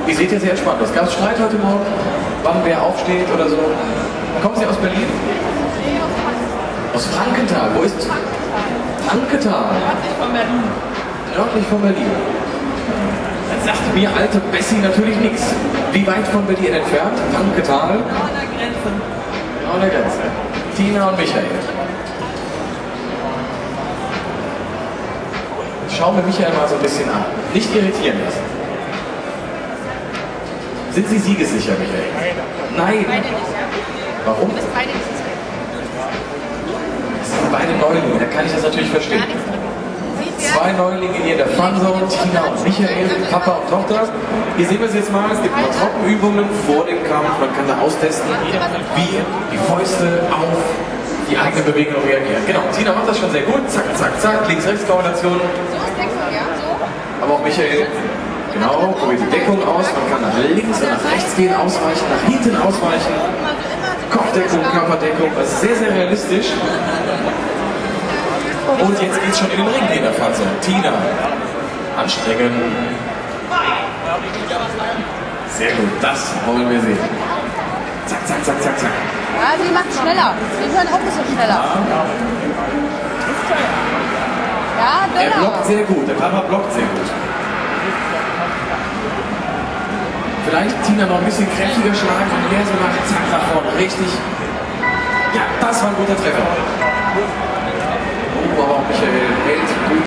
Ihr seht ja sehr entspannt aus. Gab es Streit heute Morgen? Wann wer aufsteht oder so? Kommen Sie aus Berlin? Aus Frankenthal. Wo ist Frankenthal? Nördlich von Berlin. Nördlich von Berlin. Dann sagt mir alte Bessie natürlich nichts. Wie weit von Berlin entfernt? Frankenthal? Genau an der Grenze. Genau an der Grenze. Tina und Michael. Schauen wir Michael mal so ein bisschen an. Nicht irritieren lassen. Sind Sie siegessicher, Michael? Nein. Beide nicht, ja? Warum? Du bist beide nicht sicher. Das sind beide Neulinge, da kann ich das natürlich verstehen. Gar nichts drin. Zwei Neulinge hier in der Funzone, Tina und Michael, Papa und Tochter. Hier sehen wir es jetzt mal, es gibt mal Trockenübungen vor dem Kampf, man kann da austesten, wie die Fäuste auf die eigene Bewegung reagieren. Genau, Tina macht das schon sehr gut, zack, zack, zack, Links-Rechts-Koordination. So ist Deckung, ja? So? Aber auch Michael, genau, probiert die Deckung aus, man kann nach links und nach rechts gehen, ausweichen, nach hinten ausweichen. Kopfdeckung, Körperdeckung, das ist sehr, sehr realistisch. Und jetzt geht's schon in den Ring in der Phase. Tina, anstrengen. Sehr gut, das wollen wir sehen. Zack, zack, zack, zack, zack. Ja, sie macht schneller. Sie können auch ein bisschen schneller. Ja, Er genau. blockt sehr gut, der Papa blockt sehr gut. Vielleicht Tina noch ein bisschen kräftiger schlagen und mehr so nach zack nach vorne. Richtig. Ja, das war ein guter Treffer. Aber auch Michael hält gut.